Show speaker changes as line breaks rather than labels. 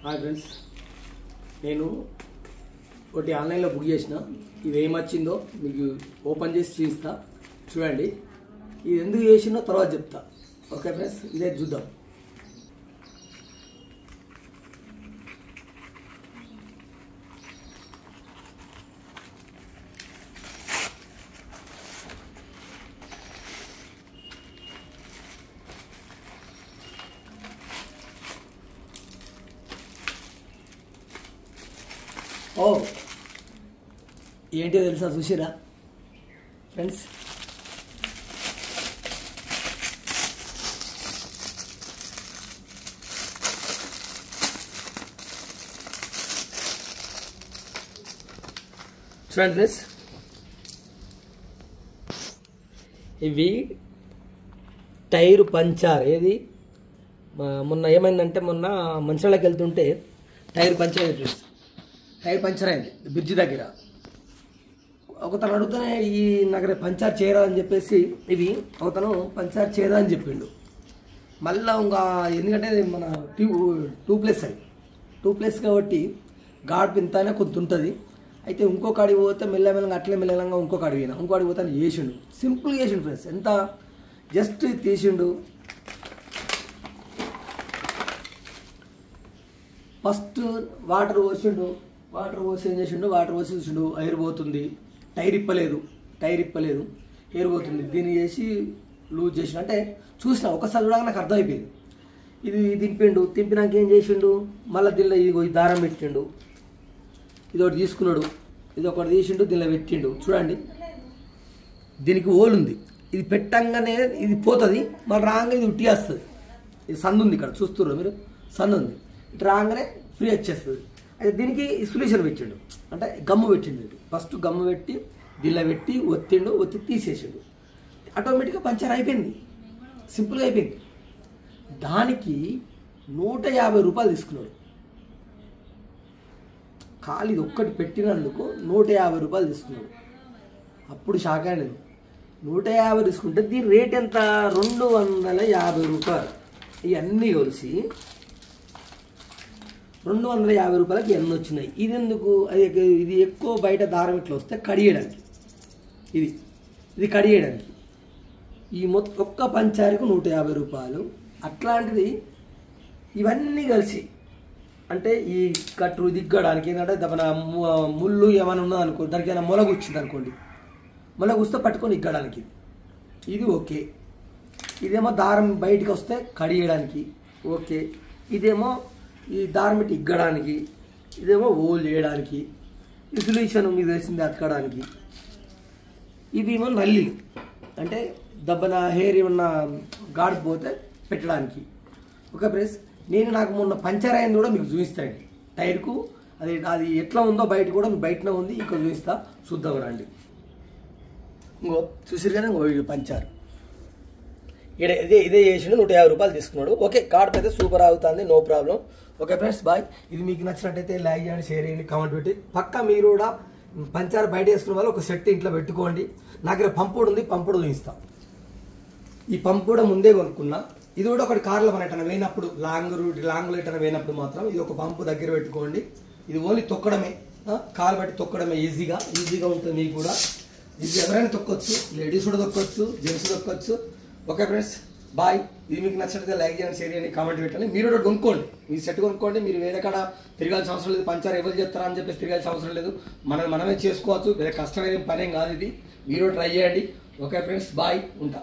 Hi friends, నేను ఒకటి ఆన్లైన్లో బుక్ చేసిన. ఇది ఏమొచ్చిందో మీకు ఓపెన్ చేసి చూపిస్తా, చూడండి. ఇది ఎందుకు చేసినో తర్వాత చెప్తా. ఓకే ఫ్రెండ్స్, ఇదే చూద్దాం. ఓ ఏంటో తెలుసా, చూసిరా ఫ్రెండ్స్? చూడండి ఫ్రెండ్స్, ఇవి టైరు పంచర్. ఏది మొన్న ఏమైందంటే, మొన్న మంచిర్యాలకి వెళ్తుంటే టైర్ పంచర్ అయింది ఫ్రెండ్స్. టైర్ పంచర్ అయింది బ్రిడ్జి దగ్గర. ఒకతను అడుగుతానే ఈ నాకు పంచర్ చేయరా అని చెప్పేసి, ఇవి ఒకతను పంచర్ చేయరా అని చెప్పిండు. మళ్ళీ ఇంకా ఎందుకంటే మన టూ ప్లేస్ కాబట్టి గాడ్ పింతానే కొంత ఉంటుంది. అయితే ఇంకొక అడిగి పోతే మెల్లమెల్లగా అట్లే మెల్లగా ఇంకొక అడిగినా, ఇంకో అడిగి పోతే చేసిండు. సింపుల్ చేసిండు ఫ్రెండ్స్. ఎంత జస్ట్ తీసిండు. First water పోసిండు. వాటర్ పోసి ఏం చేసిండు, వాటర్ పోసి చూసిండు, ఎయిర్ పోతుంది. టైర్ ఇప్పలేదు, ఎయిర్ పోతుంది. దీన్ని చేసి లూజ్ చేసిండు. అంటే చూసిన ఒకసారి కూడా నాకు అర్థమైపోయింది. ఇది తింపినాక ఏం చేసిండు, మళ్ళీ దీనిలో ఈ దారం పెట్టిండు. ఇది ఒకటి తీసుకున్నాడు, ఇది ఒకటి తీసిండు, దీనిలో పెట్టిండు. చూడండి, దీనికి హోల్ ఉంది. ఇది పెట్టంగానే ఇది పోతుంది, మళ్ళీ రాగానే ఇది ఉట్టి వస్తుంది. ఇది సందు ఉంది, ఇక్కడ చూస్తున్నారు మీరు, సందు ఉంది. ఇటు రాగానే ఫ్రీ వచ్చేస్తుంది. అయితే దీనికి సొల్యూషన్ పెట్టిండు, అంటే గమ్ము పెట్టిండు. ఫస్ట్ గమ్ము పెట్టి దీనిలో పెట్టి ఒత్తి తీసేసిండు. ఆటోమేటిక్గా పంచర్ అయిపోయింది, సింపుల్గా అయిపోయింది. దానికి 150 రూపాయలు తీసుకున్నాడు. ఖాళీ ఇది ఒక్కటి పెట్టినందుకు 150 రూపాయలు తీసుకున్నాడు. అప్పుడు షాక్ అయినది. 150 తీసుకుంటే దీని రేట్ ఎంత? 250 రూపాయలు. ఇవన్నీ కలిసి 250 రూపాయలకి ఎన్ని వచ్చినాయి. ఇది ఎందుకు? ఇది ఎక్కువ బయట దారం ఇట్లా వస్తే కడియడానికి, ఇది కడియడానికి. ఈ మొత్తం ఒక్క పంచారికి 150 రూపాయలు. అట్లాంటిది ఇవన్నీ కలిసి, అంటే ఈ కట్టు దిగ్గడానికి ఏంటంటే మన ముళ్ళు ఏమైనా ఉన్నదనుకో, దానికి ఏమైనా మొలగ వచ్చింది అనుకోండి, మొలగ వస్తే పట్టుకొని ఇగ్గడానికి ఇది ఓకే. ఇదేమో దారం బయటికి వస్తే కడియడానికి ఓకే. ఇదేమో ఈ దారం పెట్టి ఇగ్గడానికి, ఇదేమో హోల్ చేయడానికి, ఈ సొల్యూషన్ మీకు తెలిసింది అతకడానికి. ఇవేమో నల్లి, అంటే దెబ్బన హెయిర్ ఏమన్నా గాడిపోతే పెట్టడానికి. ఓకే ఫ్రెండ్స్, నాకు మొన్న పంచర్ అయింది కూడా మీకు చూపిస్తాను. టైర్కు అది ఎట్లా ఉందో బయట కూడా బయటనే ఉంది, ఇక్కడ చూపిస్తా, చూద్దాం రండి. ఇంకో చూసిరు కానీ ఇంకో పంచర్ ఇదే చేసిండు. 150 రూపాయలు తీసుకున్నాడు. ఓకే, కార్డ్ అయితే సూపర్ అవుతుంది, no problem. Okay friends, bye. ఇది మీకు నచ్చినట్టయితే లైక్ చేయండి, షేర్ చేయండి, కామెంట్ పెట్టి. పక్కా మీరు కూడా పంచర్ బయట వేసుకున్న వాళ్ళు ఒక సెట్ ఇంట్లో పెట్టుకోండి. నా దగ్గర పంపుడు ఉంది, పంపుడు చూపిస్తాం. ఈ పంపు కూడా ముందే కొనుక్కున్నా. ఇది కూడా ఒకటి కార్లో మన ఎటన్నా పోయినప్పుడు, లాంగ్లో ఎటన్నా పోయినప్పుడు మాత్రం ఇది ఒక పంపు దగ్గర పెట్టుకోండి. ఇది ఓన్లీ తొక్కడమే, కాలు బట్టి తొక్కడమే. ఈజీగా ఉంటుంది. మీకు కూడా ఇది ఎవరైనా తొక్కొచ్చు, లేడీస్ కూడా తొక్కొచ్చు, జెంట్స్ తొక్కొచ్చు. Okay friends, bye. ఇది మీకు నచ్చినట్లయితే లైక్ చేయండి, షేర్ చేయండి, కామెంట్ పెట్టండి. మీరు కూడా కొనుక్కోండి, మీ సెట్ కొనుక్కోండి. మీరు వేరే కాడ తిరగాల్సిన అవసరం లేదు. పంచర్ ఎవరు చెప్తారా అని చెప్పేసి తిరగాల్సిన అవసరం లేదు. మనమే చేసుకోవచ్చు. వేరే కష్టమైన పనేం కాదు ఇది. మీరు ట్రై చేయండి. ఓకే ఫ్రెండ్స్, బాయ్, ఉంటా.